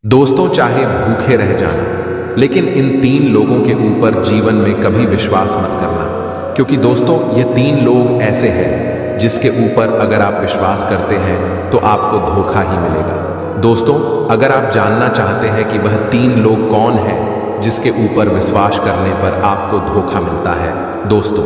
दोस्तों, चाहे भूखे रह जाना, लेकिन इन तीन लोगों के ऊपर जीवन में कभी विश्वास मत करना। क्योंकि दोस्तों, ये तीन लोग ऐसे हैं जिसके ऊपर अगर आप विश्वास करते हैं तो आपको धोखा ही मिलेगा। दोस्तों, अगर आप जानना चाहते हैं कि वह तीन लोग कौन हैं जिसके ऊपर विश्वास करने पर आपको धोखा मिलता है, दोस्तों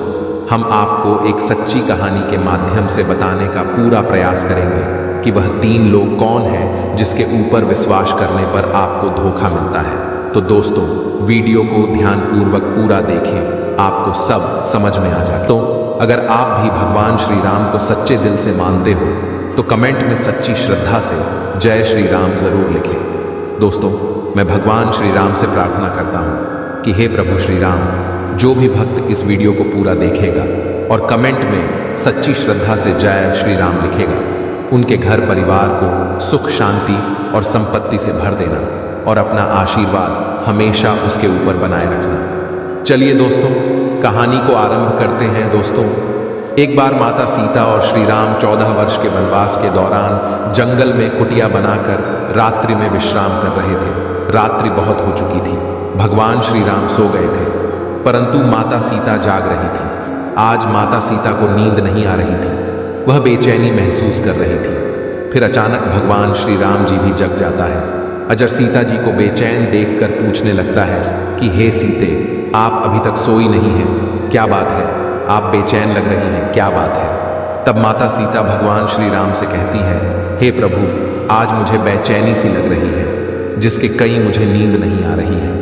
हम आपको एक सच्ची कहानी के माध्यम से बताने का पूरा प्रयास करेंगे कि वह तीन लोग कौन हैं जिसके ऊपर विश्वास करने पर आपको धोखा मिलता है। तो दोस्तों, वीडियो को ध्यानपूर्वक पूरा देखें, आपको सब समझ में आ जाए। तो अगर आप भी भगवान श्री राम को सच्चे दिल से मानते हो तो कमेंट में सच्ची श्रद्धा से जय श्री राम जरूर लिखें। दोस्तों, मैं भगवान श्री राम से प्रार्थना करता हूँ कि हे प्रभु श्री राम, जो भी भक्त इस वीडियो को पूरा देखेगा और कमेंट में सच्ची श्रद्धा से जय श्री राम लिखेगा, उनके घर परिवार को सुख शांति और संपत्ति से भर देना और अपना आशीर्वाद हमेशा उसके ऊपर बनाए रखना। चलिए दोस्तों, कहानी को आरंभ करते हैं। दोस्तों, एक बार माता सीता और श्री राम 14 वर्ष के वनवास के दौरान जंगल में कुटिया बनाकर रात्रि में विश्राम कर रहे थे। रात्रि बहुत हो चुकी थी। भगवान श्री राम सो गए थे, परंतु माता सीता जाग रही थी। आज माता सीता को नींद नहीं आ रही थी, वह बेचैनी महसूस कर रही थी। फिर अचानक भगवान श्री राम जी भी जग जाता है। अजर सीता जी को बेचैन देखकर पूछने लगता है कि हे सीते, आप अभी तक सोई नहीं हैं, क्या बात है? आप बेचैन लग रही हैं, क्या बात है? तब माता सीता भगवान श्री राम से कहती है, हे प्रभु, आज मुझे बेचैनी सी लग रही है, जिसके कई मुझे नींद नहीं आ रही है।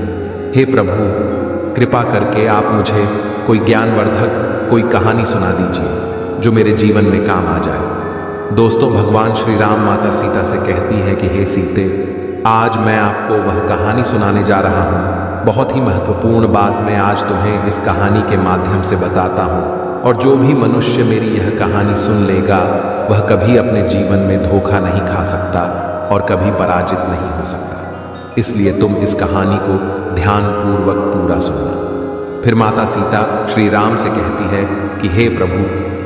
हे प्रभु, कृपा करके आप मुझे कोई ज्ञानवर्धक कोई कहानी सुना दीजिए जो मेरे जीवन में काम आ जाए। दोस्तों, भगवान श्री राम माता सीता से कहती है कि हे सीते, आज मैं आपको वह कहानी सुनाने जा रहा हूँ। बहुत ही महत्वपूर्ण बात मैं आज तुम्हें इस कहानी के माध्यम से बताता हूँ, और जो भी मनुष्य मेरी यह कहानी सुन लेगा वह कभी अपने जीवन में धोखा नहीं खा सकता और कभी पराजित नहीं हो सकता। इसलिए तुम इस कहानी को ध्यानपूर्वक पूरा सुनना। फिर माता सीता श्री राम से कहती है कि हे प्रभु,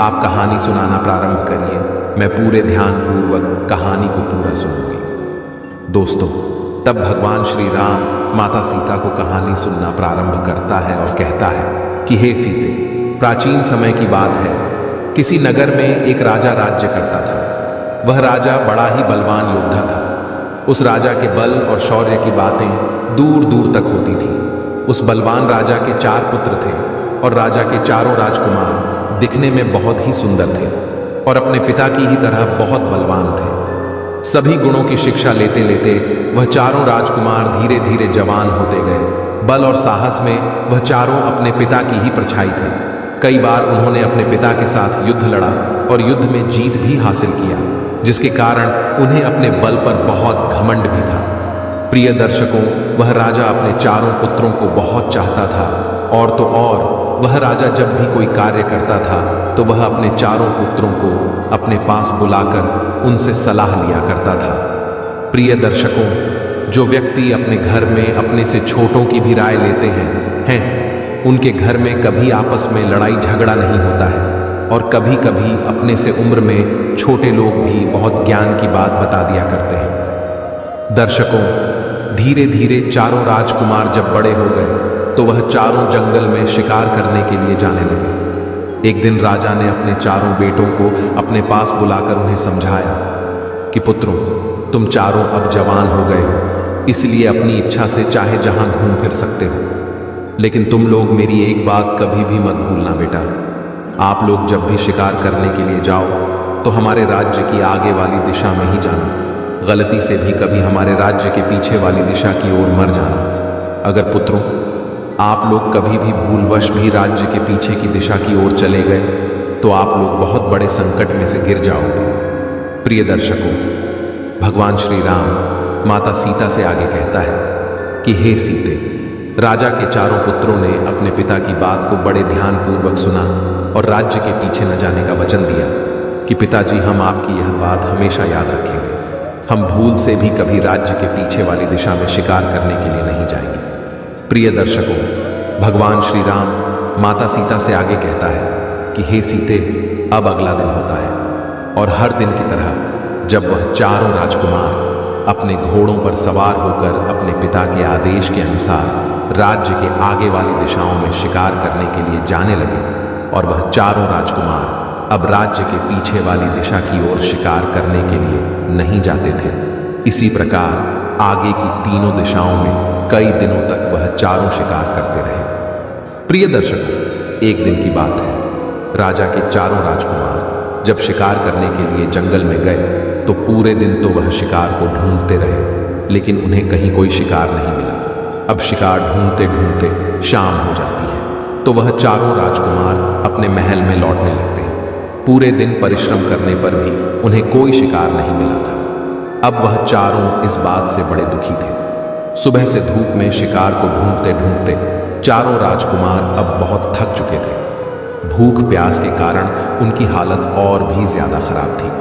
आप कहानी सुनाना प्रारंभ करिए, मैं पूरे ध्यानपूर्वक कहानी को पूरा सुनूंगी। दोस्तों, तब भगवान श्री राम माता सीता को कहानी सुनना प्रारंभ करता है और कहता है कि हे सीते, प्राचीन समय की बात है। किसी नगर में एक राजा राज्य करता था। वह राजा बड़ा ही बलवान योद्धा था। उस राजा के बल और शौर्य की बातें दूर दूर तक होती थी। उस बलवान राजा के 4 पुत्र थे और राजा के चारों राजकुमार दिखने में बहुत ही सुंदर थे और अपने पिता की ही तरह बहुत बलवान थे। सभी गुणों की शिक्षा लेते लेते वह चारों राजकुमार धीरे धीरे जवान होते गए। बल और साहस में वह चारों अपने पिता की ही परछाई थे। कई बार उन्होंने अपने पिता के साथ युद्ध लड़ा और युद्ध में जीत भी हासिल किया, जिसके कारण उन्हें अपने बल पर बहुत घमंड भी था। प्रिय दर्शकों, वह राजा अपने चारों पुत्रों को बहुत चाहता था, और तो और वह राजा जब भी कोई कार्य करता था तो वह अपने चारों पुत्रों को अपने पास बुलाकर उनसे सलाह लिया करता था। प्रिय दर्शकों, जो व्यक्ति अपने घर में अपने से छोटों की भी राय लेते हैं उनके घर में कभी आपस में लड़ाई झगड़ा नहीं होता है, और कभी कभी अपने से उम्र में छोटे लोग भी बहुत ज्ञान की बात बता दिया करते हैं। दर्शकों, धीरे धीरे चारों राजकुमार जब बड़े हो गए तो वह चारों जंगल में शिकार करने के लिए जाने लगे। एक दिन राजा ने अपने चारों बेटों को अपने पास बुलाकर उन्हें समझाया कि पुत्रों, तुम चारों अब जवान हो गए हो, इसलिए अपनी इच्छा से चाहे जहां घूम फिर सकते हो। लेकिन तुम लोग मेरी एक बात कभी भी मत भूलना बेटा, आप लोग जब भी शिकार करने के लिए जाओ तो हमारे राज्य की आगे वाली दिशा में ही जाना। गलती से भी कभी हमारे राज्य के पीछे वाली दिशा की ओर मर जाना। अगर पुत्रों, आप लोग कभी भी भूलवश भी राज्य के पीछे की दिशा की ओर चले गए तो आप लोग बहुत बड़े संकट में से गिर जाओगे। प्रिय दर्शकों, भगवान श्री राम माता सीता से आगे कहता है कि हे सीते, राजा के चारों पुत्रों ने अपने पिता की बात को बड़े ध्यानपूर्वक सुना और राज्य के पीछे न जाने का वचन दिया कि पिताजी, हम आपकी यह बात हमेशा याद रखेंगे। हम भूल से भी कभी राज्य के पीछे वाली दिशा में शिकार करने के लिए नहीं जाएंगे। प्रिय दर्शकों, भगवान श्री राम माता सीता से आगे कहता है कि हे सीते, अब अगला दिन होता है और हर दिन की तरह जब वह चारों राजकुमार अपने घोड़ों पर सवार होकर अपने पिता के आदेश के अनुसार राज्य के आगे वाली दिशाओं में शिकार करने के लिए जाने लगे और वह चारों राजकुमार अब राज्य के पीछे वाली दिशा की ओर शिकार करने के लिए नहीं जाते थे। इसी प्रकार आगे की तीनों दिशाओं में कई दिनों तक वह चारों शिकार करते रहे। प्रिय दर्शकों, एक दिन की बात है, राजा के चारों राजकुमार जब शिकार करने के लिए जंगल में गए तो पूरे दिन तो वह शिकार को ढूंढते रहे, लेकिन उन्हें कहीं कोई शिकार नहीं मिला। अब शिकार ढूंढते ढूंढते शाम हो जाती है तो वह चारों राजकुमार अपने महल में लौटने लगते हैं। पूरे दिन परिश्रम करने पर भी उन्हें कोई शिकार नहीं मिला था। अब वह चारों इस बात से बड़े दुखी थे। सुबह से धूप में शिकार को ढूंढते ढूंढते चारों राजकुमार अब बहुत थक चुके थे। भूख प्यास के कारण उनकी हालत और भी ज्यादा खराब थी।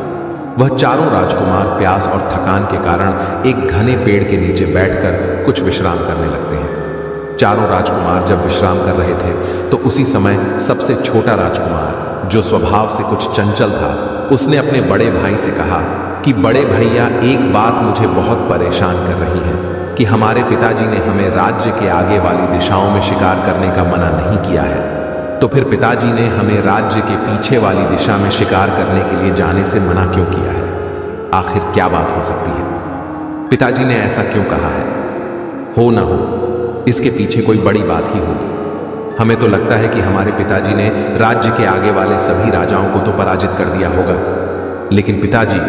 वह चारों राजकुमार प्यास और थकान के कारण एक घने पेड़ के नीचे बैठकर कुछ विश्राम करने लगते हैं। चारों राजकुमार जब विश्राम कर रहे थे तो उसी समय सबसे छोटा राजकुमार, जो स्वभाव से कुछ चंचल था, उसने अपने बड़े भाई से कहा कि बड़े भैया, एक बात मुझे बहुत परेशान कर रही है कि हमारे पिताजी ने हमें राज्य के आगे वाली दिशाओं में शिकार करने का मना नहीं किया है, तो फिर पिताजी ने हमें राज्य के पीछे वाली दिशा में शिकार करने के लिए जाने से मना क्यों किया है? आखिर क्या बात हो सकती है? पिताजी ने ऐसा क्यों कहा है? हो ना हो, इसके पीछे कोई बड़ी बात ही होगी। हमें तो लगता है कि हमारे पिताजी ने राज्य के आगे वाले सभी राजाओं को तो पराजित कर दिया होगा, लेकिन पिताजी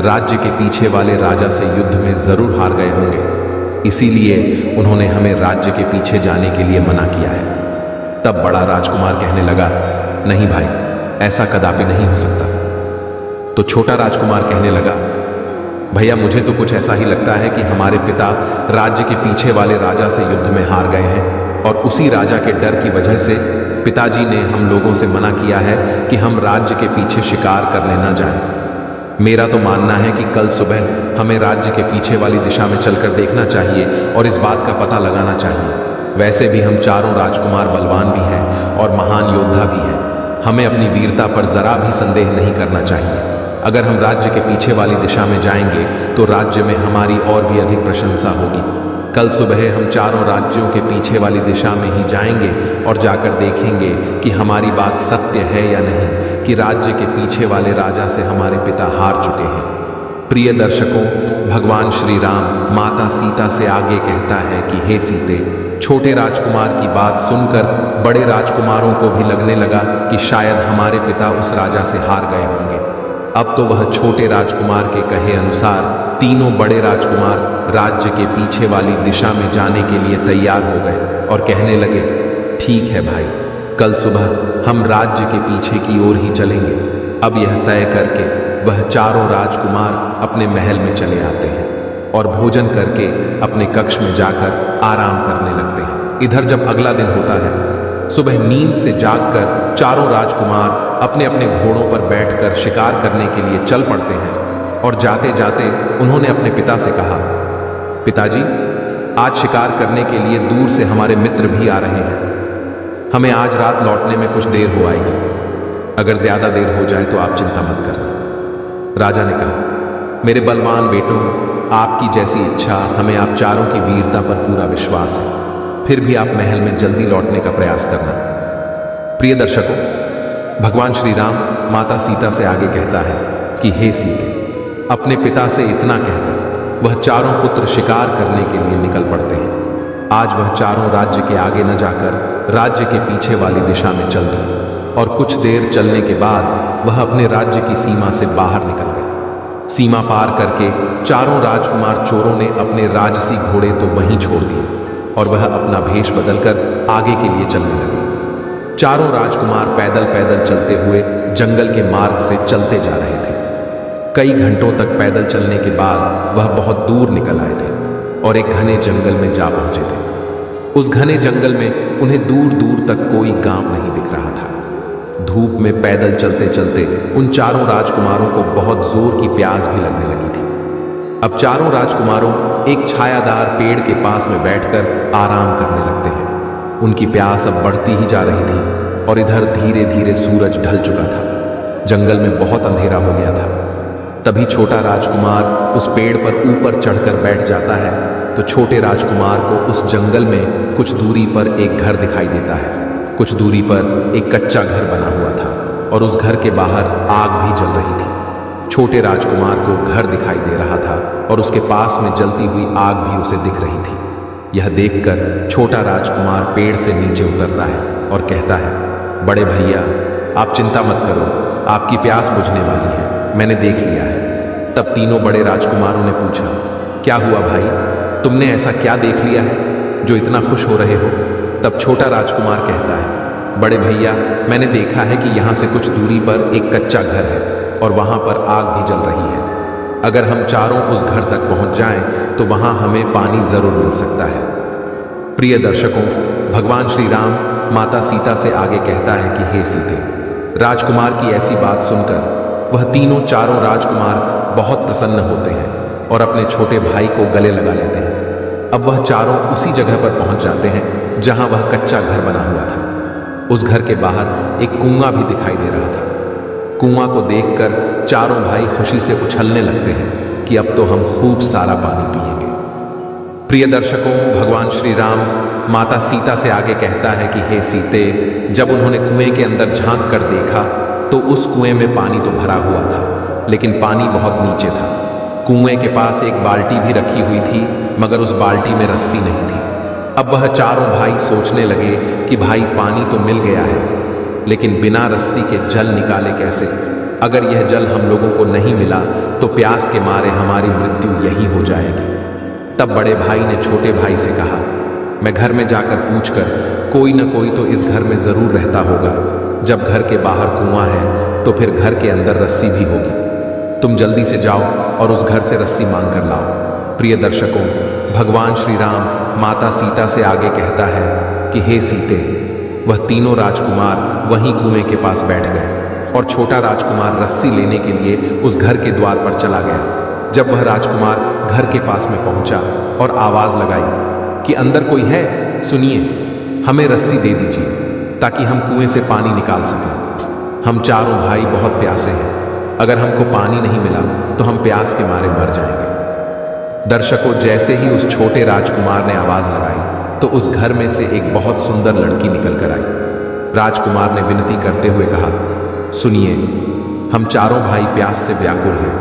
राज्य के पीछे वाले राजा से युद्ध में जरूर हार गए होंगे, इसीलिए उन्होंने हमें राज्य के पीछे जाने के लिए मना किया है। तब बड़ा राजकुमार कहने लगा, नहीं भाई, ऐसा कदापि नहीं हो सकता। तो छोटा राजकुमार कहने लगा, भैया, मुझे तो कुछ ऐसा ही लगता है कि हमारे पिता राज्य के पीछे वाले राजा से युद्ध में हार गए हैं और उसी राजा के डर की वजह से पिताजी ने हम लोगों से मना किया है कि हम राज्य के पीछे शिकार करने न जाएं। मेरा तो मानना है कि कल सुबह हमें राज्य के पीछे वाली दिशा में चलकर देखना चाहिए और इस बात का पता लगाना चाहिए। वैसे भी हम चारों राजकुमार बलवान भी हैं और महान योद्धा भी हैं। हमें अपनी वीरता पर जरा भी संदेह नहीं करना चाहिए। अगर हम राज्य के पीछे वाली दिशा में जाएंगे तो राज्य में हमारी और भी अधिक प्रशंसा होगी। कल सुबह हम चारों राज्यों के पीछे वाली दिशा में ही जाएंगे और जाकर देखेंगे कि हमारी बात सत्य है या नहीं, कि राज्य के पीछे वाले राजा से हमारे पिता हार चुके हैं। प्रिय दर्शकों, भगवान श्री राम माता सीता से आगे कहता है कि हे सीते, छोटे राजकुमार की बात सुनकर बड़े राजकुमारों को भी लगने लगा कि शायद हमारे पिता उस राजा से हार गए होंगे। अब तो वह छोटे राजकुमार के कहे अनुसार तीनों बड़े राजकुमार राज्य के पीछे वाली दिशा में जाने के लिए तैयार हो गए और कहने लगे, ठीक है भाई, कल सुबह हम राज्य के पीछे की ओर ही चलेंगे। अब यह तय करके वह चारों राजकुमार अपने महल में चले आते हैं और भोजन करके अपने कक्ष में जाकर आराम करने लगते हैं। इधर जब अगला दिन होता है, सुबह नींद से जागकर चारों राजकुमार अपने अपने घोड़ों पर बैठकर शिकार करने के लिए चल पड़ते हैं और जाते जाते उन्होंने अपने पिता से कहा, पिताजी, आज शिकार करने के लिए दूर से हमारे मित्र भी आ रहे हैं। हमें आज रात लौटने में कुछ देर हो आएगी। अगर ज्यादा देर हो जाए तो आप चिंता मत करना। राजा ने कहा, मेरे बलवान बेटों, आपकी जैसी इच्छा, हमें आप चारों की वीरता पर पूरा विश्वास है। फिर भी आप महल में जल्दी लौटने का प्रयास करना। प्रिय दर्शकों, भगवान श्री राम माता सीता से आगे कहता है कि हे सीते, अपने पिता से इतना कहकर वह चारों पुत्र शिकार करने के लिए निकल पड़ते हैं। आज वह चारों राज्य के आगे न जाकर राज्य के पीछे वाली दिशा में चल दिए और कुछ देर चलने के बाद वह अपने राज्य की सीमा से बाहर निकल गए। सीमा पार करके चारों राजकुमार चोरों ने अपने राजसी घोड़े तो वहीं छोड़ दिए और वह अपना भेष बदलकर आगे के लिए चलने लगे। चारों राजकुमार पैदल पैदल चलते हुए जंगल के मार्ग से चलते जा रहे थे। कई घंटों तक पैदल चलने के बाद वह बहुत दूर निकल आए थे और एक घने जंगल में जा पहुंचे थे। उस घने जंगल में उन्हें दूर दूर तक कोई गांव नहीं दिख रहा था। धूप में पैदल चलते चलते उन चारों राजकुमारों को बहुत जोर की प्यास भी लगने लगी थी। अब चारों राजकुमारों एक छायादार पेड़ के पास में बैठकर आराम करने लगते हैं। उनकी प्यास अब बढ़ती ही जा रही थी और इधर धीरे धीरे सूरज ढल चुका था। जंगल में बहुत अंधेरा हो गया था। तभी छोटा राजकुमार उस पेड़ पर ऊपर चढ़कर बैठ जाता है तो छोटे राजकुमार को उस जंगल में कुछ दूरी पर एक घर दिखाई देता है। कुछ दूरी पर एक कच्चा घर बना हुआ था और उस घर के बाहर आग भी जल रही थी। छोटे राजकुमार को घर दिखाई दे रहा था और उसके पास में जलती हुई आग भी उसे दिख रही थी। यह देखकर छोटा राजकुमार पेड़ से नीचे उतरता है और कहता है, बड़े भैया आप चिंता मत करो, आपकी प्यास बुझने वाली है, मैंने देख लिया है। तब तीनों बड़े राजकुमारों ने पूछा, क्या हुआ भाई, तुमने ऐसा क्या देख लिया है जो इतना खुश हो रहे हो? तब छोटा राजकुमार कहता है, बड़े भैया मैंने देखा है कि यहाँ से कुछ दूरी पर एक कच्चा घर है और वहाँ पर आग भी जल रही है। अगर हम चारों उस घर तक पहुँच जाएं तो वहाँ हमें पानी ज़रूर मिल सकता है। प्रिय दर्शकों, भगवान श्री राम माता सीता से आगे कहता है कि हे सीते, राजकुमार की ऐसी बात सुनकर वह तीनों चारों राजकुमार बहुत प्रसन्न होते हैं और अपने छोटे भाई को गले लगा लेते हैं। अब वह चारों उसी जगह पर पहुंच जाते हैं जहां वह कच्चा घर बना हुआ था। उस घर के बाहर एक कुआं भी दिखाई दे रहा था। कुआं को देखकर चारों भाई खुशी से उछलने लगते हैं कि अब तो हम खूब सारा पानी पिएंगे। प्रिय दर्शकों, भगवान श्री राम माता सीता से आगे कहता है कि हे सीते, जब उन्होंने कुएं के अंदर झांक कर देखा तो उस कुएं में पानी तो भरा हुआ था, लेकिन पानी बहुत नीचे था। कुएं के पास एक बाल्टी भी रखी हुई थी, मगर उस बाल्टी में रस्सी नहीं थी। अब वह चारों भाई सोचने लगे कि भाई पानी तो मिल गया है, लेकिन बिना रस्सी के जल निकाले कैसे? अगर यह जल हम लोगों को नहीं मिला तो प्यास के मारे हमारी मृत्यु यही हो जाएगी। तब बड़े भाई ने छोटे भाई से कहा, मैं घर में जाकर पूछकर कोई न कोई तो इस घर में ज़रूर रहता होगा। जब घर के बाहर कुआं है तो फिर घर के अंदर रस्सी भी होगी। तुम जल्दी से जाओ और उस घर से रस्सी मांग कर लाओ। प्रिय दर्शकों, भगवान श्री राम माता सीता से आगे कहता है कि हे सीते, वह तीनों राजकुमार वहीं कुएं के पास बैठ गए और छोटा राजकुमार रस्सी लेने के लिए उस घर के द्वार पर चला गया। जब वह राजकुमार घर के पास में पहुंचा और आवाज लगाई कि अंदर कोई है, सुनिए, हमें रस्सी दे दीजिए ताकि हम कुएं से पानी निकाल सकें। हम चारों भाई बहुत प्यासे हैं, अगर हमको पानी नहीं मिला तो हम प्यास के मारे मर जाएंगे। दर्शकों, जैसे ही उस छोटे राजकुमार ने आवाज लगाई तो उस घर में से एक बहुत सुंदर लड़की निकल कर आई। राजकुमार ने विनती करते हुए कहा, सुनिए, हम चारों भाई प्यास से व्याकुल हैं।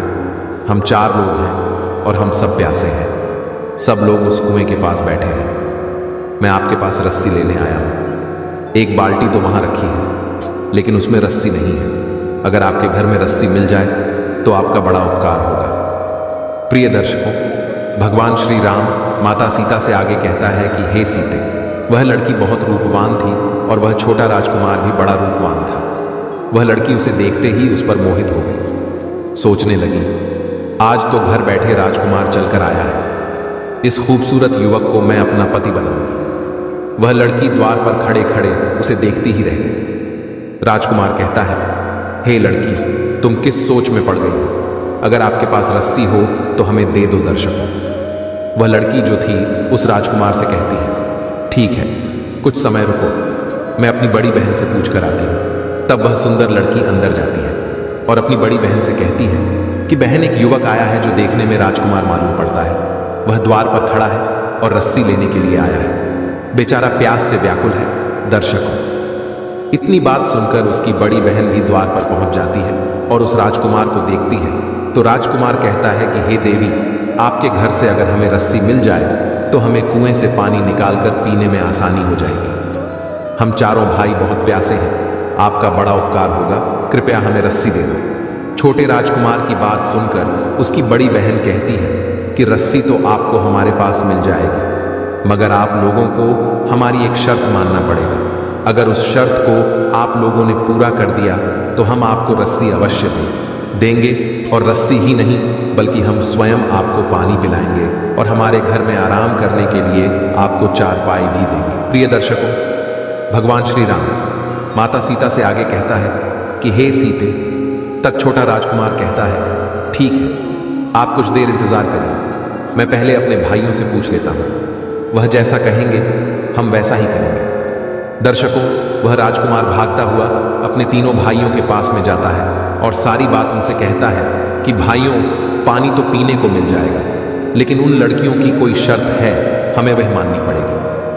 हम 4 लोग हैं और हम सब प्यासे हैं। सब लोग उस कुएं के पास बैठे हैं। मैं आपके पास रस्सी लेने आया हूं। एक बाल्टी तो वहां रखी है, लेकिन उसमें रस्सी नहीं है। अगर आपके घर में रस्सी मिल जाए तो आपका बड़ा उपकार होगा। प्रिय दर्शकों, भगवान श्री राम माता सीता से आगे कहता है कि हे सीते, वह लड़की बहुत रूपवान थी और वह छोटा राजकुमार भी बड़ा रूपवान था। वह लड़की उसे देखते ही उस पर मोहित हो गई। सोचने लगी, आज तो घर बैठे राजकुमार चलकर आया है, इस खूबसूरत युवक को मैं अपना पति बनाऊंगी। वह लड़की द्वार पर खड़े खड़े उसे देखती ही रह गई। राजकुमार कहता है, हे लड़की, तुम किस सोच में पड़ गई हो? अगर आपके पास रस्सी हो तो हमें दे दो। दर्शकों, वह लड़की जो थी उस राजकुमार से कहती है, ठीक है, कुछ समय रुको, मैं अपनी बड़ी बहन से पूछ कर आती हूँ। तब वह सुंदर लड़की अंदर जाती है और अपनी बड़ी बहन से कहती है कि बहन, एक युवक आया है जो देखने में राजकुमार मालूम पड़ता है। वह द्वार पर खड़ा है और रस्सी लेने के लिए आया है। बेचारा प्यास से व्याकुल है। दर्शकों, इतनी बात सुनकर उसकी बड़ी बहन भी द्वार पर पहुंच जाती है और उस राजकुमार को देखती है तो राजकुमार कहता है कि हे देवी, आपके घर से अगर हमें रस्सी मिल जाए तो हमें कुएं से पानी निकालकर पीने में आसानी हो जाएगी। हम चारों भाई बहुत प्यासे हैं, आपका बड़ा उपकार होगा, कृपया हमें रस्सी दे दो। छोटे राजकुमार की बात सुनकर उसकी बड़ी बहन कहती है कि रस्सी तो आपको हमारे पास मिल जाएगी, मगर आप लोगों को हमारी एक शर्त मानना पड़ेगा। अगर उस शर्त को आप लोगों ने पूरा कर दिया तो हम आपको रस्सी अवश्य देंगे और रस्सी ही नहीं बल्कि हम स्वयं आपको पानी पिलाएंगे और हमारे घर में आराम करने के लिए आपको चारपाई भी देंगे। प्रिय दर्शकों, भगवान श्री राम माता सीता से आगे कहता है कि हे सीते। तक छोटा राजकुमार कहता है, ठीक है, आप कुछ देर इंतजार करिए, मैं पहले अपने भाइयों से पूछ लेता हूँ, वह जैसा कहेंगे हम वैसा ही करेंगे। दर्शकों, वह राजकुमार भागता हुआ अपने तीनों भाइयों के पास में जाता है और सारी बात उनसे कहता है कि भाइयों, पानी तो पीने को मिल जाएगा, लेकिन उन लड़कियों की कोई शर्त है, हमें वह माननी पड़ेगी।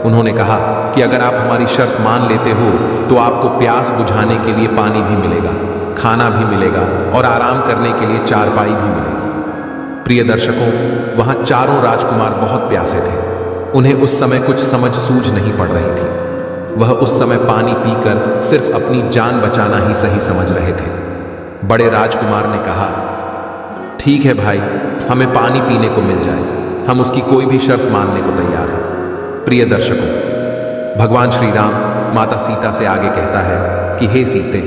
उन्होंने कहा कि अगर आप हमारी शर्त मान लेते हो तो आपको प्यास बुझाने के लिए पानी भी मिलेगा, खाना भी मिलेगा और आराम करने के लिए चारपाई भी मिलेगी। प्रिय दर्शकों, वहां चारों राजकुमार बहुत प्यासे थे। उन्हें उस समय कुछ समझ सूझ नहीं पड़ रही थी। वह उस समय पानी पीकर सिर्फ अपनी जान बचाना ही सही समझ रहे थे। बड़े राजकुमार ने कहा, ठीक है भाई, हमें पानी पीने को मिल जाए, हम उसकी कोई भी शर्त मानने को तैयार हैं। प्रिय दर्शकों, भगवान श्री राम माता सीता से आगे कहता है कि हे सीते,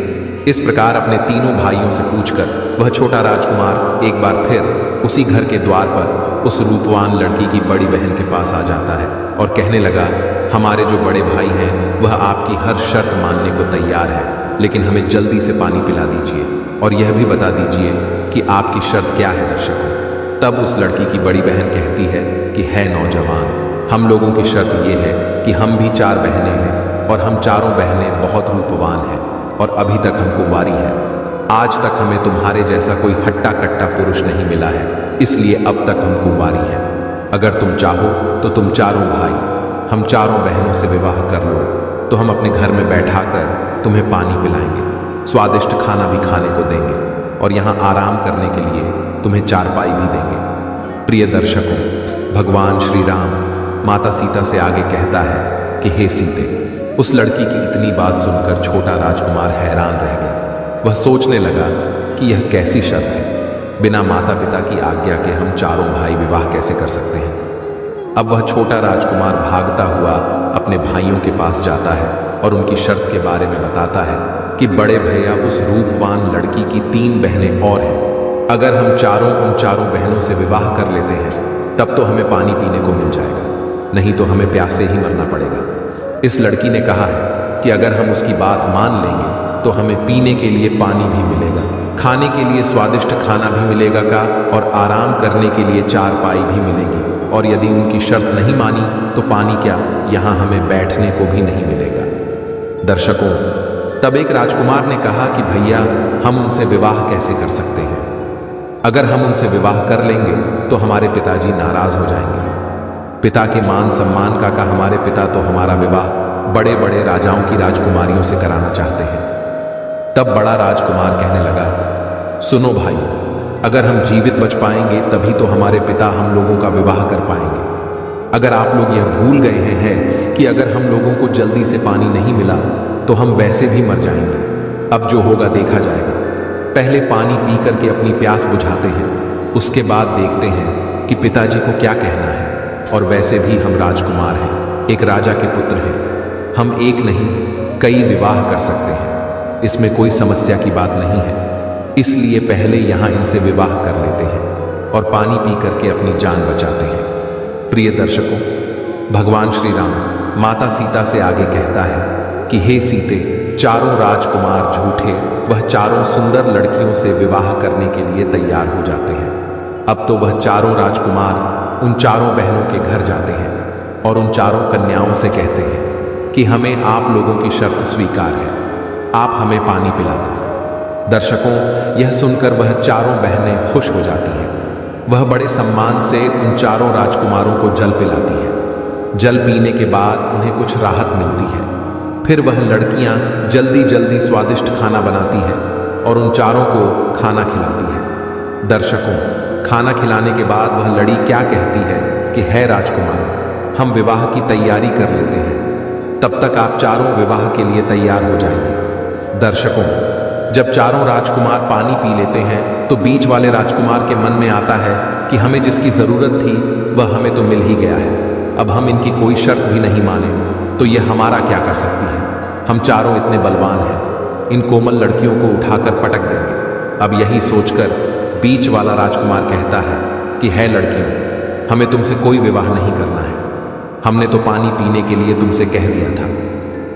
इस प्रकार अपने तीनों भाइयों से पूछकर वह छोटा राजकुमार एक बार फिर उसी घर के द्वार पर उस रूपवान लड़की की बड़ी बहन के पास आ जाता है और कहने लगा, हमारे जो बड़े भाई हैं वह आपकी हर शर्त मानने को तैयार है, लेकिन हमें जल्दी से पानी पिला दीजिए और यह भी बता दीजिए कि आपकी शर्त क्या है। दर्शकों, तब उस लड़की की बड़ी बहन कहती है कि है नौजवान, हम लोगों की शर्त यह है कि हम भी 4 बहनें हैं और हम चारों बहनें बहुत रूपवान हैं और अभी तक हम कुंवारी हैं। आज तक हमें तुम्हारे जैसा कोई हट्टा कट्टा पुरुष नहीं मिला है, इसलिए अब तक हम कुंवारी हैं। अगर तुम चाहो तो तुम चारों भाई हम चारों बहनों से विवाह कर लो, तो हम अपने घर में बैठाकर तुम्हें पानी पिलाएंगे, स्वादिष्ट खाना भी खाने को देंगे और यहाँ आराम करने के लिए तुम्हें चारपाई भी देंगे। प्रिय दर्शकों, भगवान श्री राम माता सीता से आगे कहता है कि हे सीते, उस लड़की की इतनी बात सुनकर छोटा राजकुमार हैरान रह गया। वह सोचने लगा कि यह कैसी शर्त है, बिना माता पिता की आज्ञा के हम चारों भाई विवाह कैसे कर सकते हैं। अब वह छोटा राजकुमार भागता हुआ अपने भाइयों के पास जाता है और उनकी शर्त के बारे में बताता है कि बड़े भैया, उस रूपवान लड़की की 3 बहनें और हैं। अगर हम चारों उन चारों बहनों से विवाह कर लेते हैं तब तो हमें पानी पीने को मिल जाएगा, नहीं तो हमें प्यासे ही मरना पड़ेगा। इस लड़की ने कहा है कि अगर हम उसकी बात मान लेंगे तो हमें पीने के लिए पानी भी मिलेगा, खाने के लिए स्वादिष्ट खाना भी मिलेगा का और आराम करने के लिए चारपाई भी मिलेगी, और यदि उनकी शर्त नहीं मानी तो पानी क्या, यहाँ हमें बैठने को भी नहीं मिलेगा। दर्शकों, तब एक राजकुमार ने कहा कि भैया, हम उनसे विवाह कैसे कर सकते हैं? अगर हम उनसे विवाह कर लेंगे तो हमारे पिताजी नाराज हो जाएंगे। पिता के मान सम्मान का हमारे पिता तो हमारा विवाह बड़े बड़े राजाओं की राजकुमारियों से कराना चाहते हैं। तब बड़ा राजकुमार कहने लगा, सुनो भाई, अगर हम जीवित बच पाएंगे तभी तो हमारे पिता हम लोगों का विवाह कर पाएंगे। अगर आप लोग यह भूल गए हैं कि अगर हम लोगों को जल्दी से पानी नहीं मिला तो हम वैसे भी मर जाएंगे। अब जो होगा देखा जाएगा। पहले पानी पी करके अपनी प्यास बुझाते हैं, उसके बाद देखते हैं कि पिताजी को क्या कहना है। और वैसे भी हम राजकुमार हैं, एक राजा के पुत्र हैं, हम एक नहीं कई विवाह कर सकते हैं, इसमें कोई समस्या की बात नहीं है। इसलिए पहले यहाँ इनसे विवाह कर लेते हैं और पानी पी करके अपनी जान बचाते हैं। प्रिय दर्शकों, भगवान श्री राम माता सीता से आगे कहता है कि हे सीते, चारों राजकुमार झूठे वह चारों सुंदर लड़कियों से विवाह करने के लिए तैयार हो जाते हैं। अब तो वह चारों राजकुमार उन चारों बहनों के घर जाते हैं और उन चारों कन्याओं से कहते हैं कि हमें आप लोगों की शर्त स्वीकार है, आप हमें पानी पिला दो। दर्शकों, यह सुनकर वह चारों बहनें खुश हो जाती हैं। वह बड़े सम्मान से उन चारों राजकुमारों को जल पिलाती है। जल पीने के बाद उन्हें कुछ राहत मिलती है। फिर वह लड़कियां जल्दी जल्दी स्वादिष्ट खाना बनाती हैं और उन चारों को खाना खिलाती है। दर्शकों, खाना खिलाने के बाद वह लड़ी क्या कहती है कि है राजकुमार, हम विवाह की तैयारी कर लेते हैं, तब तक आप चारों विवाह के लिए तैयार हो जाइए। दर्शकों, जब चारों राजकुमार पानी पी लेते हैं तो बीच वाले राजकुमार के मन में आता है कि हमें जिसकी ज़रूरत थी वह हमें तो मिल ही गया है, अब हम इनकी कोई शर्त भी नहीं माने तो ये हमारा क्या कर सकती है। हम चारों इतने बलवान हैं, इन कोमल लड़कियों को उठाकर पटक देंगे। अब यही सोचकर बीच वाला राजकुमार कहता है कि है लड़कियों, हमें तुमसे कोई विवाह नहीं करना है, हमने तो पानी पीने के लिए तुमसे कह दिया था,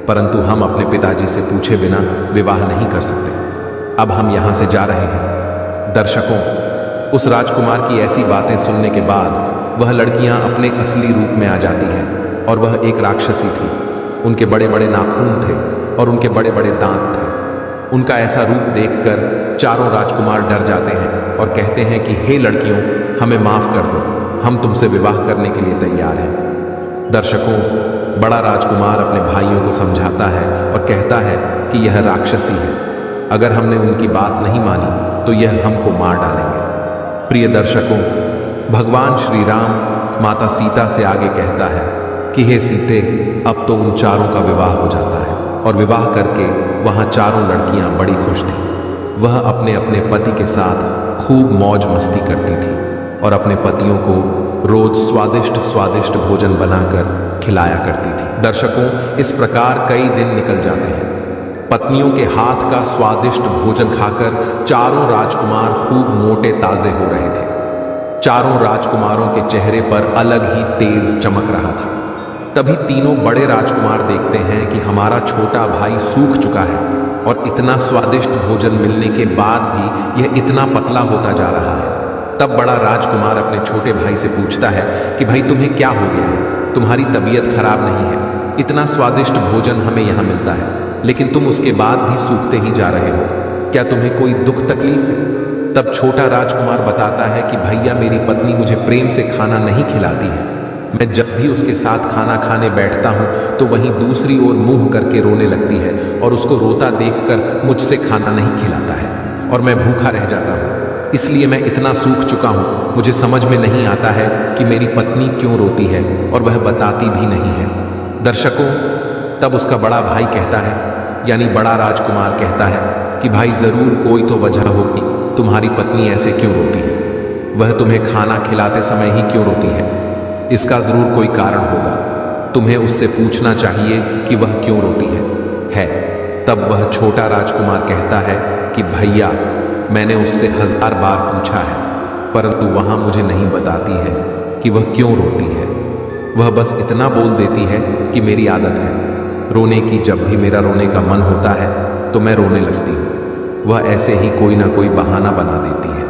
परंतु हम अपने पिताजी से पूछे बिना विवाह नहीं कर सकते। अब हम यहाँ से जा रहे हैं। दर्शकों, उस राजकुमार की ऐसी बातें सुनने के बाद वह लड़कियाँ अपने असली रूप में आ जाती हैं और वह एक राक्षसी थी। उनके बड़े बड़े नाखून थे और उनके बड़े बड़े दांत थे। उनका ऐसा रूप देखकर चारों राजकुमार डर जाते हैं और कहते हैं कि हे लड़कियों, हमें माफ कर दो, हम तुमसे विवाह करने के लिए तैयार हैं। दर्शकों, बड़ा राजकुमार अपने भाइयों को समझाता है और कहता है कि यह राक्षसी है, अगर हमने उनकी बात नहीं मानी तो यह हमको मार डालेंगे। प्रिय दर्शकों, भगवान श्री राम माता सीता से आगे कहता है कि हे सीते, अब तो उन चारों का विवाह हो जाता है। और विवाह करके वहाँ चारों लड़कियाँ बड़ी खुश थीं। वह अपने अपने पति के साथ खूब मौज मस्ती करती थी और अपने पतियों को रोज स्वादिष्ट स्वादिष्ट भोजन बनाकर खिलाया करती थी। दर्शकों, इस प्रकार कई दिन निकल जाते हैं। पत्नियों के हाथ का स्वादिष्ट भोजन खाकर चारों राजकुमार खूब मोटे ताजे हो रहे थे। चारों राजकुमारों के चेहरे पर अलग ही तेज चमक रहा था। तभी तीनों बड़े राजकुमार देखते हैं कि हमारा छोटा भाई सूख चुका है और इतना स्वादिष्ट भोजन मिलने के बाद भी यह इतना पतला होता जा रहा है। तब बड़ा राजकुमार अपने छोटे भाई से पूछता है कि भाई, तुम्हें क्या हो गया है? तुम्हारी तबीयत खराब नहीं है? इतना स्वादिष्ट भोजन हमें यहाँ मिलता है, लेकिन तुम उसके बाद भी सूखते ही जा रहे हो। क्या तुम्हें कोई दुख तकलीफ है? तब छोटा राजकुमार बताता है कि भैया, मेरी पत्नी मुझे प्रेम से खाना नहीं खिलाती है। मैं जब भी उसके साथ खाना खाने बैठता हूँ तो वहीं दूसरी ओर मुंह करके रोने लगती है और उसको रोता देखकर मुझसे खाना नहीं खिलाता है और मैं भूखा रह जाता हूँ। इसलिए मैं इतना सूख चुका हूँ, मुझे समझ में नहीं आता है कि मेरी पत्नी क्यों रोती है और वह बताती भी नहीं है। दर्शकों, तब उसका बड़ा भाई कहता है, यानी बड़ा राजकुमार कहता है कि भाई, ज़रूर कोई तो वजह होगी, तुम्हारी पत्नी ऐसे क्यों रोती है? वह तुम्हें खाना खिलाते समय ही क्यों रोती है? इसका ज़रूर कोई कारण होगा। तुम्हें उससे पूछना चाहिए कि वह क्यों रोती है। तब वह छोटा राजकुमार कहता है कि भैया, मैंने उससे 1000 बार पूछा है, परंतु वहाँ मुझे नहीं बताती है कि वह क्यों रोती है। वह बस इतना बोल देती है कि मेरी आदत है रोने की। जब भी मेरा रोने का मन होता है तो मैं रोने लगती हूँ। वह ऐसे ही कोई ना कोई बहाना बना देती है,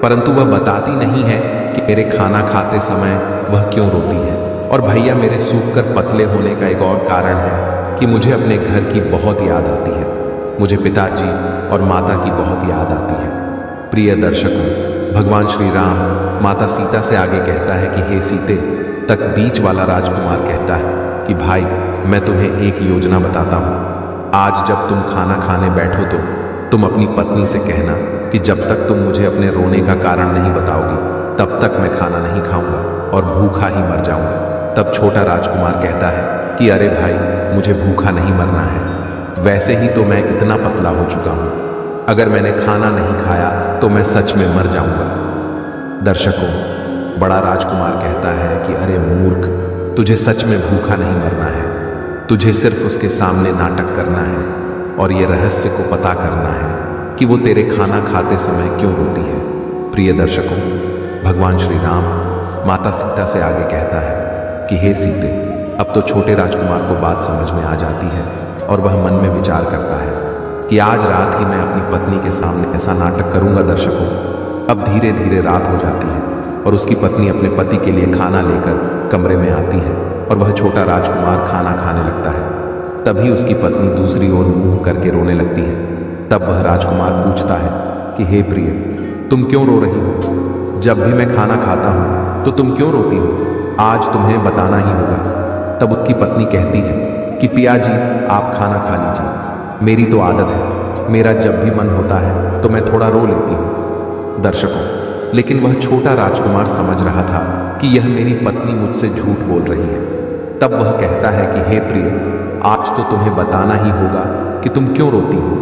परंतु वह बताती नहीं है कि मेरे खाना खाते समय वह क्यों रोती है। और भैया, मेरे सूखकर पतले होने का एक और कारण है कि मुझे अपने घर की बहुत याद आती है। मुझे पिताजी और माता की बहुत याद आती है। प्रिय दर्शकों, भगवान श्री राम माता सीता से आगे कहता है कि हे सीते, तक बीच वाला राजकुमार कहता है कि भाई, मैं तुम्हें एक योजना बताता हूँ। आज जब तुम खाना खाने बैठो तो तुम अपनी पत्नी से कहना कि जब तक तुम मुझे अपने रोने का कारण नहीं बताओगी तब तक मैं खाना नहीं खाऊंगा और भूखा ही मर जाऊंगा। तब छोटा राजकुमार कहता है कि अरे भाई, मुझे भूखा नहीं मरना है, वैसे ही तो मैं इतना पतला हो चुका हूँ। अगर मैंने खाना नहीं खाया तो मैं सच में मर जाऊंगा। दर्शकों, बड़ा राजकुमार कहता है कि अरे मूर्ख, तुझे सच में भूखा नहीं मरना है, तुझे सिर्फ उसके सामने नाटक करना है और ये रहस्य को पता करना है कि वो तेरे खाना खाते समय क्यों रोती है। प्रिय दर्शकों, भगवान श्री राम माता सीता से आगे कहता है कि हे सीते, अब तो छोटे राजकुमार को बात समझ में आ जाती है और वह मन में विचार करता है कि आज रात ही मैं अपनी पत्नी के सामने ऐसा नाटक करूंगा। दर्शकों, अब धीरे धीरे रात हो जाती है और उसकी पत्नी अपने पति के लिए खाना लेकर कमरे में आती है और वह छोटा राजकुमार खाना खाने लगता है। तभी उसकी पत्नी दूसरी ओर मुंह करके रोने लगती है। तब वह राजकुमार पूछता है कि हे प्रिय, तुम क्यों रो रही हो? जब भी मैं खाना खाता हूँ तो तुम क्यों रोती हो? आज तुम्हें बताना ही होगा। तब उसकी पत्नी कहती है कि पिया जी, आप खाना खा लीजिए, मेरी तो आदत है, मेरा जब भी मन होता है तो मैं थोड़ा रो लेती हूँ। दर्शकों, लेकिन वह छोटा राजकुमार समझ रहा था कि यह मेरी पत्नी मुझसे झूठ बोल रही है। तब वह कहता है कि हे प्रिय, आज तो तुम्हें बताना ही होगा कि तुम क्यों रोती हो।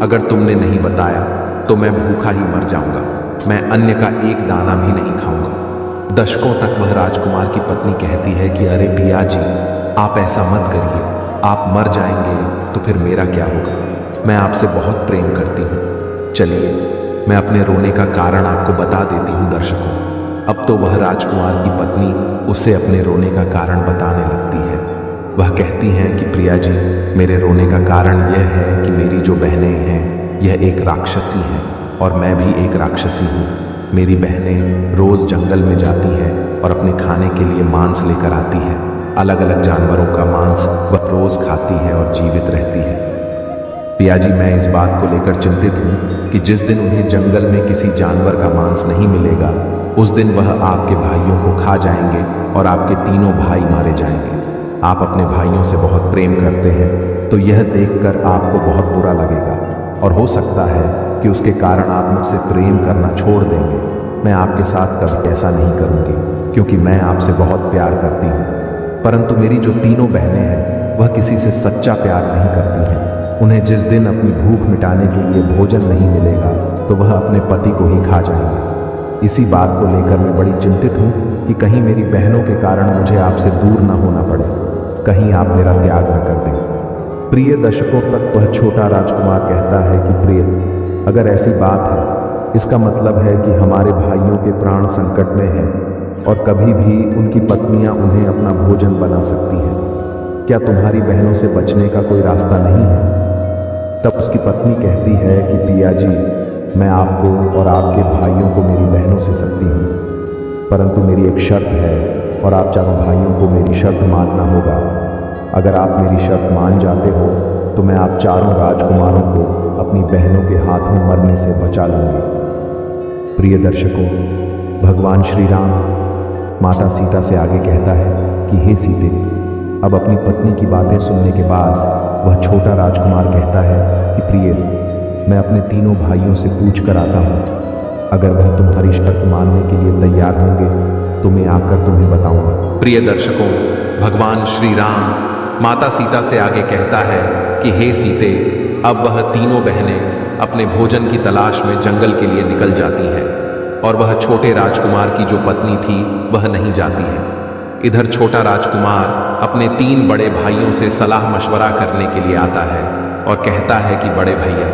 अगर तुमने नहीं बताया तो मैं भूखा ही मर जाऊंगा, मैं अन्य का एक दाना भी नहीं खाऊंगा। दशकों तक वह राजकुमार की पत्नी कहती है कि अरे पिया जी, आप ऐसा मत करिए, आप मर जाएंगे तो फिर मेरा क्या होगा? मैं आपसे बहुत प्रेम करती हूँ। चलिए, मैं अपने रोने का कारण आपको बता देती हूँ। दर्शकों, अब तो वह राजकुमार की पत्नी उसे अपने रोने का कारण बताने लगती है। वह कहती हैं कि प्रिया जी, मेरे रोने का कारण यह है कि मेरी जो बहनें हैं यह एक राक्षसी हैं और मैं भी एक राक्षसी हूँ। मेरी बहनें रोज़ जंगल में जाती हैं और अपने खाने के लिए मांस लेकर आती हैं। अलग अलग जानवरों का मांस वह रोज़ खाती है और जीवित रहती है। पिया जी, मैं इस बात को लेकर चिंतित हूँ कि जिस दिन उन्हें जंगल में किसी जानवर का मांस नहीं मिलेगा, उस दिन वह आपके भाइयों को खा जाएंगे और आपके तीनों भाई मारे जाएंगे। आप अपने भाइयों से बहुत प्रेम करते हैं, तो यह देखकर आपको बहुत बुरा लगेगा और हो सकता है कि उसके कारण आप मुझसे प्रेम करना छोड़ देंगे। मैं आपके साथ कभी ऐसा नहीं करूँगी, क्योंकि मैं आपसे बहुत प्यार करती हूँ। परंतु मेरी जो तीनों बहनें हैं, वह किसी से सच्चा प्यार नहीं करती हैं। उन्हें जिस दिन अपनी भूख मिटाने के लिए भोजन नहीं मिलेगा, तो वह अपने पति को ही खा जाएंगे। इसी बात को लेकर मैं बड़ी चिंतित हूँ कि कहीं मेरी बहनों के कारण मुझे आपसे दूर न होना पड़े, कहीं आप मेरा त्याग न कर दें। प्रिय दर्शकों, तक वह छोटा राजकुमार कहता है कि प्रिय, अगर ऐसी बात है, इसका मतलब है कि हमारे भाइयों के प्राण संकट में हैं और कभी भी उनकी पत्नियां उन्हें अपना भोजन बना सकती हैं। क्या तुम्हारी बहनों से बचने का कोई रास्ता नहीं है? तब उसकी पत्नी कहती है कि पिया जी, मैं आपको और आपके भाइयों को मेरी बहनों से सकती हूँ, परंतु मेरी एक शर्त है और आप चारों भाइयों को मेरी शर्त मानना होगा। अगर आप मेरी शर्त मान जाते हो तो मैं आप चारों राजकुमारों को अपनी बहनों के हाथों मरने से बचा लूँगी। प्रिय दर्शकों, भगवान श्री राम माता सीता से आगे कहता है कि हे सीते, अब अपनी पत्नी की बातें सुनने के बाद वह छोटा राजकुमार कहता है कि प्रिय, मैं अपने तीनों भाइयों से पूछ कर आता हूँ। अगर वह तुम्हारी शर्त मानने के लिए तैयार होंगे तो मैं आकर तुम्हें बताऊंगा। प्रिय दर्शकों, भगवान श्री राम माता सीता से आगे कहता है कि हे सीते, अब वह तीनों बहनें अपने भोजन की तलाश में जंगल के लिए निकल जाती हैं और वह छोटे राजकुमार की जो पत्नी थी वह नहीं जाती है। इधर छोटा राजकुमार अपने 3 बड़े भाइयों से सलाह मशवरा करने के लिए आता है और कहता है कि बड़े भैया,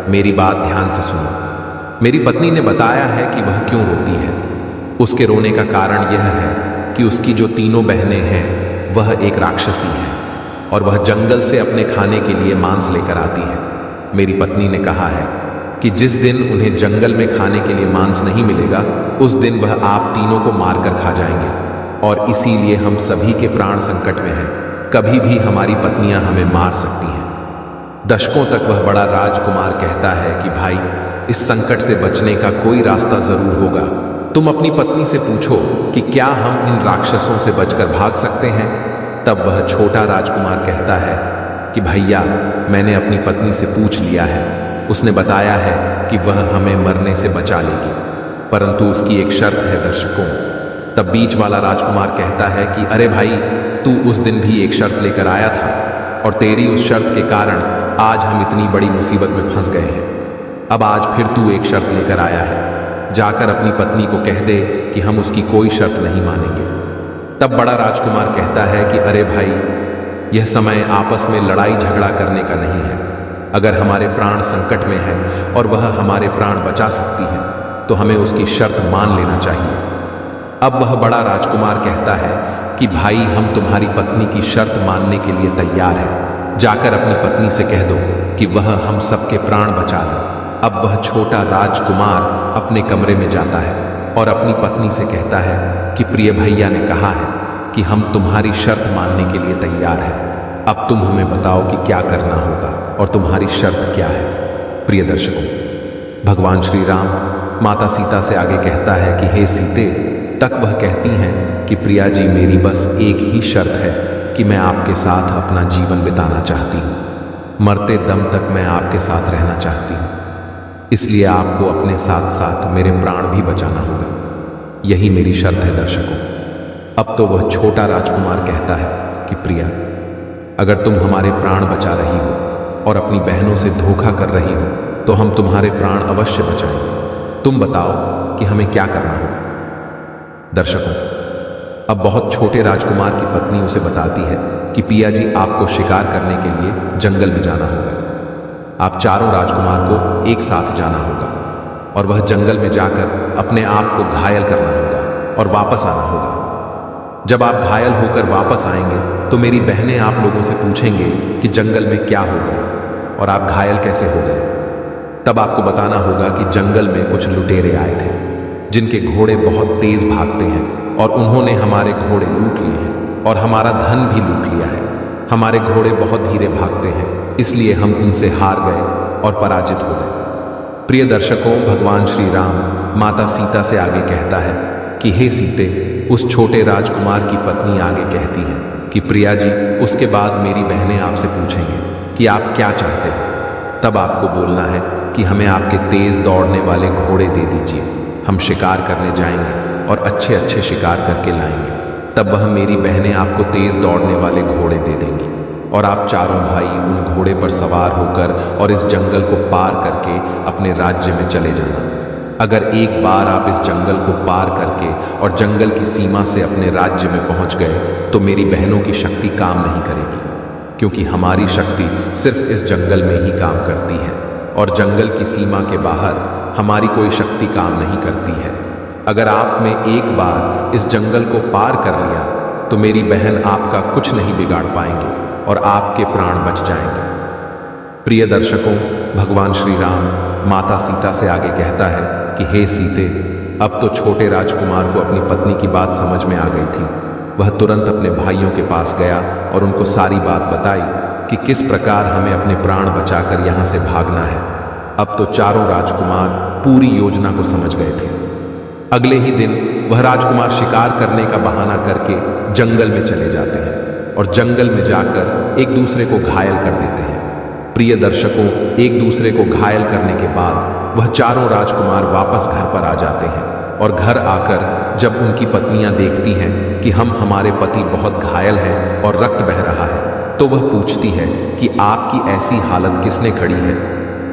मेरी बात ध्यान से सुनो। मेरी पत्नी ने बताया है कि वह क्यों रोती है। उसके रोने का कारण यह है कि उसकी जो तीनों बहनें हैं वह एक राक्षसी है और वह जंगल से अपने खाने के लिए मांस लेकर आती है। मेरी पत्नी ने कहा है कि जिस दिन उन्हें जंगल में खाने के लिए मांस नहीं मिलेगा, उस दिन वह आप तीनों को मारकर खा जाएंगे और इसीलिए हम सभी के प्राण संकट में हैं। कभी भी हमारी पत्नियां हमें मार सकती हैं। दशकों तक वह बड़ा राजकुमार कहता है कि भाई, इस संकट से बचने का कोई रास्ता जरूर होगा। तुम अपनी पत्नी से पूछो कि क्या हम इन राक्षसों से बचकर भाग सकते हैं। तब वह छोटा राजकुमार कहता है कि भैया, मैंने अपनी पत्नी से पूछ लिया है। उसने बताया है कि वह हमें मरने से बचा लेगी, परंतु उसकी एक शर्त है। दर्शकों, तब बीच वाला राजकुमार कहता है कि अरे भाई, तू उस दिन भी एक शर्त लेकर आया था और तेरी उस शर्त के कारण आज हम इतनी बड़ी मुसीबत में फंस गए हैं। अब आज फिर तू एक शर्त लेकर आया है। जाकर अपनी पत्नी को कह दे कि हम उसकी कोई शर्त नहीं मानेंगे। तब बड़ा राजकुमार कहता है कि अरे भाई, यह समय आपस में लड़ाई झगड़ा करने का नहीं है। अगर हमारे प्राण संकट में है और वह हमारे प्राण बचा सकती है तो हमें उसकी शर्त मान लेना चाहिए। अब वह बड़ा राजकुमार कहता है कि भाई, हम तुम्हारी पत्नी की शर्त मानने के लिए तैयार हैं। जाकर अपनी पत्नी से कह दो कि वह हम सबके प्राण बचा ले। अब वह छोटा राजकुमार अपने कमरे में जाता है और अपनी पत्नी से कहता है कि प्रिय भैया ने कहा है कि हम तुम्हारी शर्त मानने के लिए तैयार हैं। अब तुम हमें बताओ कि क्या करना होगा और तुम्हारी शर्त क्या है। प्रिय दर्शकों, भगवान श्री राम माता सीता से आगे कहता है कि हे सीते, तक वह कहती हैं कि प्रिया जी, मेरी बस एक ही शर्त है कि मैं आपके साथ अपना जीवन बिताना चाहती हूँ। मरते दम तक मैं आपके साथ रहना चाहती हूँ, इसलिए आपको अपने साथ साथ मेरे प्राण भी बचाना होगा। यही मेरी शर्त है। दर्शकों, अब तो वह छोटा राजकुमार कहता है कि प्रिया, अगर तुम हमारे प्राण बचा रही हो और अपनी बहनों से धोखा कर रही हो तो हम तुम्हारे प्राण अवश्य बचाएंगे। तुम बताओ कि हमें क्या करना होगा। दर्शकों, अब बहुत छोटे राजकुमार की पत्नी उसे बताती है कि पिया जी, आपको शिकार करने के लिए जंगल में जाना होगा। आप चारों राजकुमार को एक साथ जाना होगा और वह जंगल में जाकर अपने आप को घायल करना होगा और वापस आना होगा। जब आप घायल होकर वापस आएंगे तो मेरी बहनें आप लोगों से पूछेंगे कि जंगल में क्या हो गया और आप घायल कैसे हो गए। तब आपको बताना होगा कि जंगल में कुछ लुटेरे आए थे जिनके घोड़े बहुत तेज भागते हैं और उन्होंने हमारे घोड़े लूट लिए हैं और हमारा धन भी लूट लिया है। हमारे घोड़े बहुत धीरे भागते हैं इसलिए हम उनसे हार गए और पराजित हो गए। प्रिय दर्शकों, भगवान श्री राम माता सीता से आगे कहता है कि हे सीते, उस छोटे राजकुमार की पत्नी आगे कहती है कि प्रिया जी, उसके बाद मेरी बहनें आपसे पूछेंगे कि आप क्या चाहते हो। तब आपको बोलना है कि हमें आपके तेज दौड़ने वाले घोड़े दे दीजिए, हम शिकार करने जाएंगे और अच्छे अच्छे शिकार करके लाएंगे। तब वह मेरी बहनें आपको तेज दौड़ने वाले घोड़े दे देंगी और आप चारों भाई उन घोड़े पर सवार होकर और इस जंगल को पार करके अपने राज्य में चले जाना। अगर एक बार आप इस जंगल को पार करके और जंगल की सीमा से अपने राज्य में पहुंच गए तो मेरी बहनों की शक्ति काम नहीं करेगी, क्योंकि हमारी शक्ति सिर्फ इस जंगल में ही काम करती है और जंगल की सीमा के बाहर हमारी कोई शक्ति काम नहीं करती है। अगर आप में एक बार इस जंगल को पार कर लिया तो मेरी बहन आपका कुछ नहीं बिगाड़ पाएंगे और आपके प्राण बच जाएंगे। प्रिय दर्शकों, भगवान श्री राम माता सीता से आगे कहता है कि हे सीते, अब तो छोटे राजकुमार को अपनी पत्नी की बात समझ में आ गई थी। वह तुरंत अपने भाइयों के पास गया और उनको सारी बात बताई कि किस प्रकार हमें अपने प्राण बचाकर यहाँ से भागना है। अब तो चारों राजकुमार पूरी योजना को समझ गए थे। अगले ही दिन वह राजकुमार शिकार करने का बहाना करके जंगल में चले जाते हैं और जंगल में जाकर एक दूसरे को घायल कर देते हैं। प्रिय दर्शकों, एक दूसरे को घायल करने के बाद वह चारों राजकुमार वापस घर पर आ जाते हैं और घर आकर जब उनकी पत्नियां देखती हैं कि हमारे पति बहुत घायल हैं और रक्त बह रहा है, तो वह पूछती है कि आपकी ऐसी हालत किसने खड़ी है?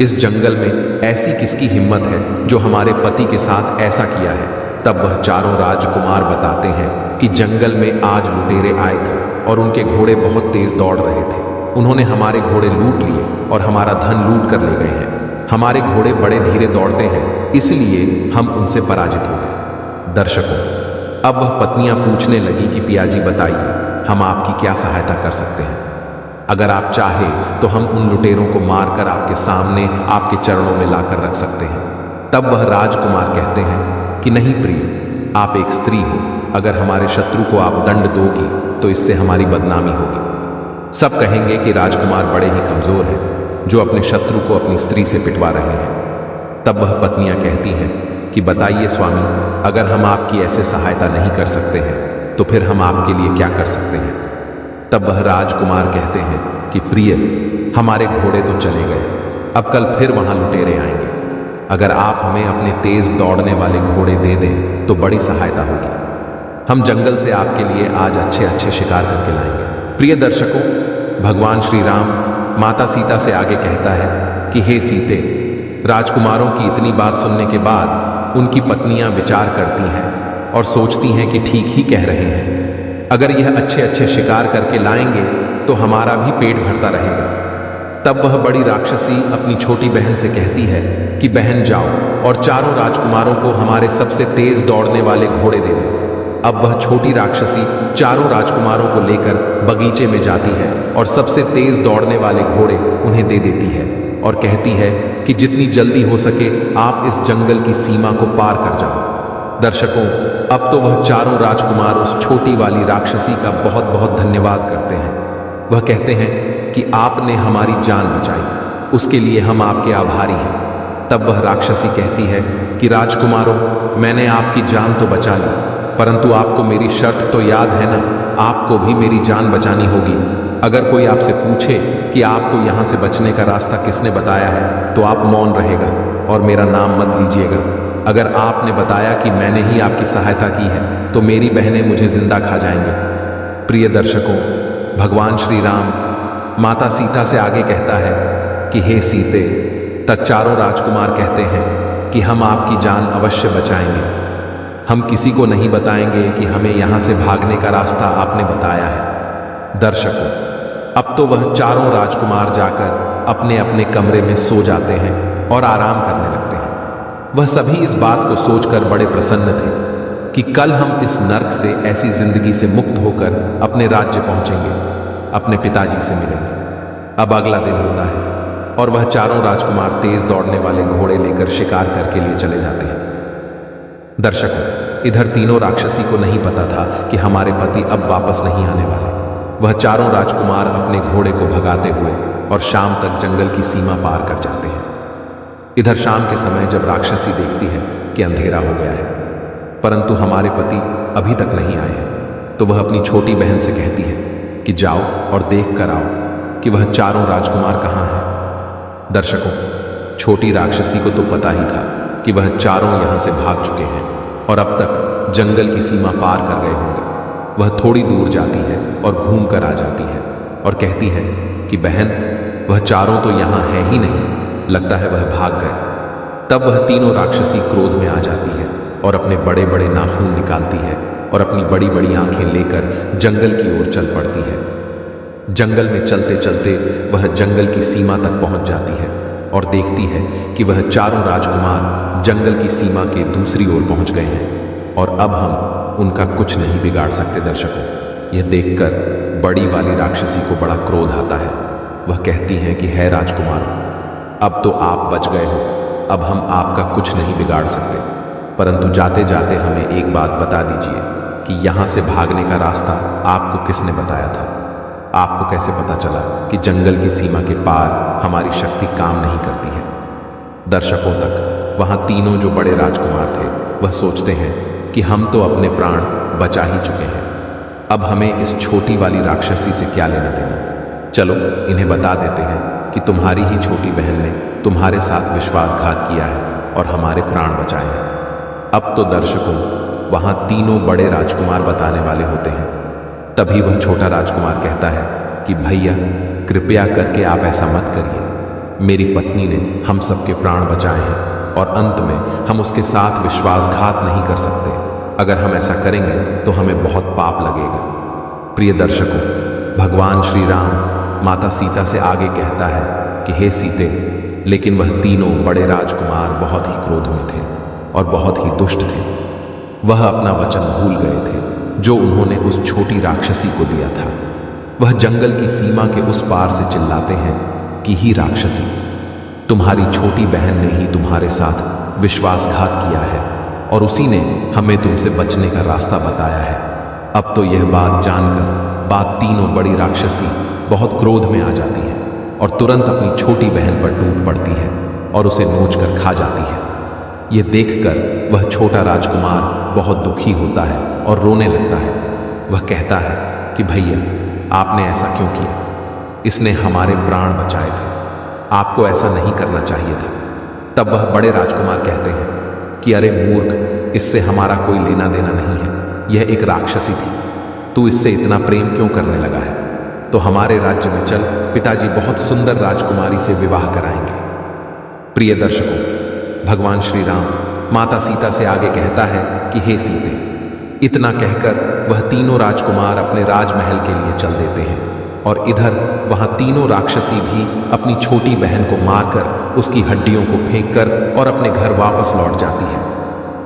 इस जंगल में ऐसी किसकी हिम्मत है जो हमारे पति के साथ ऐसा किया है? तब वह चारों राजकुमार बताते हैं कि जंगल में आज लुटेरे आए थे और उनके घोड़े बहुत तेज दौड़ रहे थे। उन्होंने हमारे घोड़े लूट लिए और हमारा धन लूट कर ले गए हैं। हमारे घोड़े बड़े धीरे दौड़ते हैं, इसलिए हम उनसे पराजित हो गए। दर्शकों, अब वह पत्नियां पूछने लगी कि पिया जी बताइए, हम आपकी क्या सहायता कर सकते हैं? अगर आप चाहें तो हम उन लुटेरों को मारकर आपके सामने आपके चरणों में लाकर रख सकते हैं। तब वह राजकुमार कहते हैं कि नहीं प्रिय, आप एक स्त्री हो, अगर हमारे शत्रु को आप दंड दोगी तो इससे हमारी बदनामी होगी। सब कहेंगे कि राजकुमार बड़े ही कमजोर हैं जो अपने शत्रु को अपनी स्त्री से पिटवा रहे हैं। तब वह पत्नियां कहती हैं कि बताइए स्वामी, अगर हम आपकी ऐसे सहायता नहीं कर सकते हैं तो फिर हम आपके लिए क्या कर सकते हैं? तब वह राजकुमार कहते हैं कि प्रिय, हमारे घोड़े तो चले गए, अब कल फिर वहां लुटेरे आएंगे। अगर आप हमें अपने तेज दौड़ने वाले घोड़े दे दें तो बड़ी सहायता होगी। हम जंगल से आपके लिए आज अच्छे अच्छे शिकार करके लाएंगे। प्रिय दर्शकों, भगवान श्री राम माता सीता से आगे कहता है कि हे सीते, राजकुमारों की इतनी बात सुनने के बाद उनकी पत्नियां विचार करती हैं और सोचती हैं कि ठीक ही कह रहे हैं। अगर यह अच्छे अच्छे शिकार करके लाएंगे तो हमारा भी पेट भरता रहेगा। तब वह बड़ी राक्षसी अपनी छोटी बहन से कहती है कि बहन जाओ और चारों राजकुमारों को हमारे सबसे तेज दौड़ने वाले घोड़े दे दो। अब वह छोटी राक्षसी चारों राजकुमारों को लेकर बगीचे में जाती है और सबसे तेज दौड़ने वाले घोड़े उन्हें दे देती है और कहती है कि जितनी जल्दी हो सके आप इस जंगल की सीमा को पार कर जाओ। दर्शकों, अब तो वह चारों राजकुमार उस छोटी वाली राक्षसी का बहुत बहुत धन्यवाद करते हैं। वह कहते हैं कि आपने हमारी जान बचाई, उसके लिए हम आपके आभारी हैं। तब वह राक्षसी कहती है कि राजकुमारों, मैंने आपकी जान तो बचा ली, परंतु आपको मेरी शर्त तो याद है ना? आपको भी मेरी जान बचानी होगी। अगर कोई आपसे पूछे कि आपको यहाँ से बचने का रास्ता किसने बताया है तो आप मौन रहेगा और मेरा नाम मत लीजिएगा। अगर आपने बताया कि मैंने ही आपकी सहायता की है तो मेरी बहनें मुझे जिंदा खा जाएंगे। प्रिय दर्शकों, भगवान श्री राम माता सीता से आगे कहता है कि हे सीते, तब चारों राजकुमार कहते हैं कि हम आपकी जान अवश्य बचाएंगे। हम किसी को नहीं बताएंगे कि हमें यहाँ से भागने का रास्ता आपने बताया है। दर्शकों, अब तो वह चारों राजकुमार जाकर अपने अपने कमरे में सो जाते हैं और आराम करने लगते हैं। वह सभी इस बात को सोचकर बड़े प्रसन्न थे कि कल हम इस नर्क से, ऐसी जिंदगी से मुक्त होकर अपने राज्य पहुंचेंगे, अपने पिताजी से मिलेंगे। अब अगला दिन होता है और वह चारों राजकुमार तेज दौड़ने वाले घोड़े लेकर शिकार करके लिए चले जाते हैं। दर्शकों, इधर तीनों राक्षसी को नहीं पता था कि हमारे पति अब वापस नहीं आने वाले। वह चारों राजकुमार अपने घोड़े को भगाते हुए और शाम तक जंगल की सीमा पार कर जाते हैं। इधर शाम के समय जब राक्षसी देखती है कि अंधेरा हो गया है परंतु हमारे पति अभी तक नहीं आए हैं, तो वह अपनी छोटी बहन से कहती है कि जाओ और देख कर आओ कि वह चारों राजकुमार कहाँ हैं। दर्शकों, छोटी राक्षसी को तो पता ही था कि वह चारों यहाँ से भाग चुके हैं और अब तक जंगल की सीमा पार कर गए होंगे। वह थोड़ी दूर जाती है और घूम कर आ जाती है और कहती है कि बहन, वह चारों तो यहाँ है ही नहीं, लगता है वह भाग गए। तब वह तीनों राक्षसी क्रोध में आ जाती है और अपने बड़े बड़े नाखून निकालती है और अपनी बड़ी बड़ी आंखें लेकर जंगल की ओर चल पड़ती है। जंगल में चलते चलते वह जंगल की सीमा तक पहुंच जाती है और देखती है कि वह चारों राजकुमार जंगल की सीमा के दूसरी ओर पहुंच गए हैं और अब हम उनका कुछ नहीं बिगाड़ सकते। दर्शकों, यह देखकर बड़ी वाली राक्षसी को बड़ा क्रोध आता है। वह कहती हैं कि है राजकुमारों, अब तो आप बच गए हो, अब हम आपका कुछ नहीं बिगाड़ सकते, परंतु जाते जाते हमें एक बात बता दीजिए कि यहाँ से भागने का रास्ता आपको किसने बताया था? आपको कैसे पता चला कि जंगल की सीमा के पार हमारी शक्ति काम नहीं करती है? दर्शकों तक वहाँ तीनों जो बड़े राजकुमार थे वह सोचते हैं कि हम तो अपने प्राण बचा ही चुके हैं, अब हमें इस छोटी वाली राक्षसी से क्या लेना देना। चलो इन्हें बता देते हैं कि तुम्हारी ही छोटी बहन ने तुम्हारे साथ विश्वासघात किया है और हमारे प्राण बचाए हैं। अब तो दर्शकों, वहां तीनों बड़े राजकुमार बताने वाले होते हैं। तभी वह छोटा राजकुमार कहता है कि भैया, कृपया करके आप ऐसा मत करिए, मेरी पत्नी ने हम सबके प्राण बचाए हैं और अंत में हम उसके साथ विश्वासघात नहीं कर सकते। अगर हम ऐसा करेंगे तो हमें बहुत पाप लगेगा। प्रिय दर्शकों, भगवान श्री राम माता सीता से आगे कहता है कि हे सीते, लेकिन वह तीनों बड़े राजकुमार बहुत ही क्रोध में थे और बहुत ही दुष्ट थे। वह अपना वचन भूल गए थे जो उन्होंने उस छोटी राक्षसी को दिया था। वह जंगल की सीमा के उस पार से चिल्लाते हैं कि ही राक्षसी, तुम्हारी छोटी बहन ने ही तुम्हारे साथ विश्वासघात किया है और उसी ने हमें तुमसे बचने का रास्ता बताया है। अब तो यह बात जानकर बात तीनों बड़ी राक्षसी बहुत क्रोध में आ जाती है और तुरंत अपनी छोटी बहन पर टूट पड़ती है और उसे नोच कर खा जाती है। यह देखकर वह छोटा राजकुमार बहुत दुखी होता है और रोने लगता है। वह कहता है कि भैया, आपने ऐसा क्यों किया? इसने हमारे प्राण बचाए थे, आपको ऐसा नहीं करना चाहिए था। तब वह बड़े राजकुमार कहते हैं कि अरे मूर्ख, इससे हमारा कोई लेना देना नहीं है, यह एक राक्षसी थी, तू इससे इतना प्रेम क्यों करने लगा है? तो हमारे राज्य में चल, पिताजी बहुत सुंदर राजकुमारी से विवाह कराएंगे। प्रिय दर्शकों, भगवान श्री राम माता सीता से आगे कहता है कि हे सीते, इतना कहकर वह तीनों राजकुमार अपने राजमहल के लिए चल देते हैं और इधर वहां तीनों राक्षसी भी अपनी छोटी बहन को मारकर उसकी हड्डियों को फेंककर और अपने घर वापस लौट जाती है।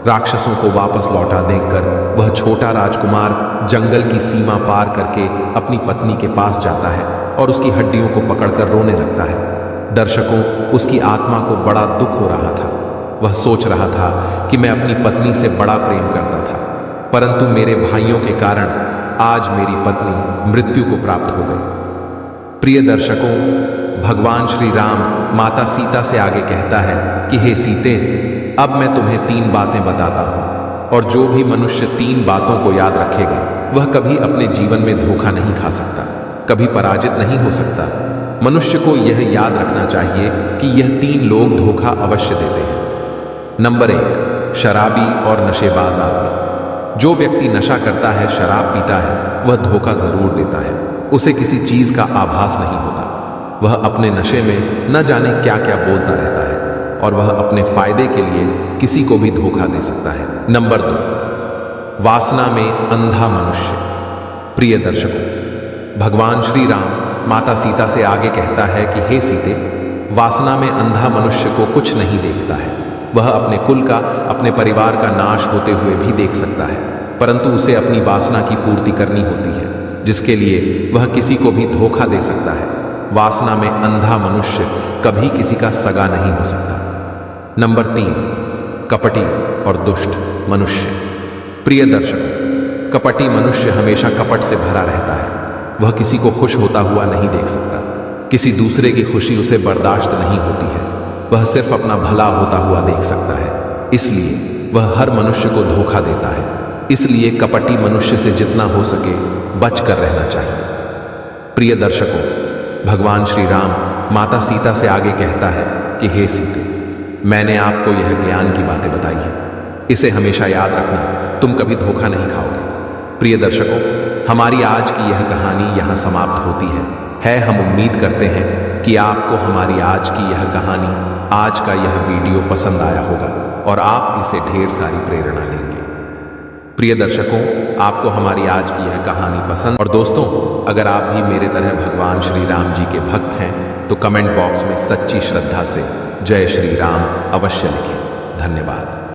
राक्षसों को वापस लौटा देकर वह छोटा राजकुमार जंगल की सीमा पार करके अपनी पत्नी के पास जाता है और उसकी हड्डियों को पकड़कर रोने लगता है। दर्शकों, उसकी आत्मा को बड़ा दुख हो रहा था। वह सोच रहा था कि मैं अपनी पत्नी से बड़ा प्रेम करता था, परंतु मेरे भाइयों के कारण आज मेरी पत्नी मृत्यु को प्राप्त हो गई। प्रिय दर्शकों, भगवान श्री राम माता सीता से आगे कहता है कि हे सीते, अब मैं तुम्हें 3 बातें बताता हूं और जो भी मनुष्य 3 बातों को याद रखेगा वह कभी अपने जीवन में धोखा नहीं खा सकता, कभी पराजित नहीं हो सकता। मनुष्य को यह याद रखना चाहिए कि यह 3 लोग धोखा अवश्य देते हैं। नंबर 1, शराबी और नशेबाज आदमी। जो व्यक्ति नशा करता है, शराब पीता है, वह धोखा जरूर देता है। उसे किसी चीज का आभास नहीं होता। वह अपने नशे में न जाने क्या क्या बोलता रहता है और वह अपने फायदे के लिए किसी को भी धोखा दे सकता है। नंबर 2, वासना में अंधा मनुष्य। प्रिय दर्शकों, भगवान श्री राम माता सीता से आगे कहता है कि हे सीते, वासना में अंधा मनुष्य को कुछ नहीं देखता है। वह अपने कुल का, अपने परिवार का नाश होते हुए भी देख सकता है, परंतु उसे अपनी वासना की पूर्ति करनी होती है, जिसके लिए वह किसी को भी धोखा दे सकता है। वासना में अंधा मनुष्य कभी किसी का सगा नहीं हो सकता। नंबर 3, कपटी और दुष्ट मनुष्य। प्रिय दर्शकों, कपटी मनुष्य हमेशा कपट से भरा रहता है। वह किसी को खुश होता हुआ नहीं देख सकता। किसी दूसरे की खुशी उसे बर्दाश्त नहीं होती है। वह सिर्फ अपना भला होता हुआ देख सकता है, इसलिए वह हर मनुष्य को धोखा देता है। इसलिए कपटी मनुष्य से जितना हो सके बच कर रहना चाहिए। प्रिय दर्शकों, भगवान श्री राम माता सीता से आगे कहता है कि हे सीते, मैंने आपको यह ज्ञान की बातें बताई हैं, इसे हमेशा याद रखना, तुम कभी धोखा नहीं खाओगे। प्रिय दर्शकों, हमारी आज की यह कहानी यहाँ समाप्त होती है। हम उम्मीद करते हैं कि आपको हमारी आज की यह कहानी, आज का यह वीडियो पसंद आया होगा और आप इसे ढेर सारी प्रेरणा लेंगे। प्रिय दर्शकों, आपको हमारी आज की यह कहानी पसंद, और दोस्तों, अगर आप भी मेरे तरह भगवान श्री राम जी के भक्त हैं तो कमेंट बॉक्स में सच्ची श्रद्धा से जय श्री राम अवश्य लिखें। धन्यवाद।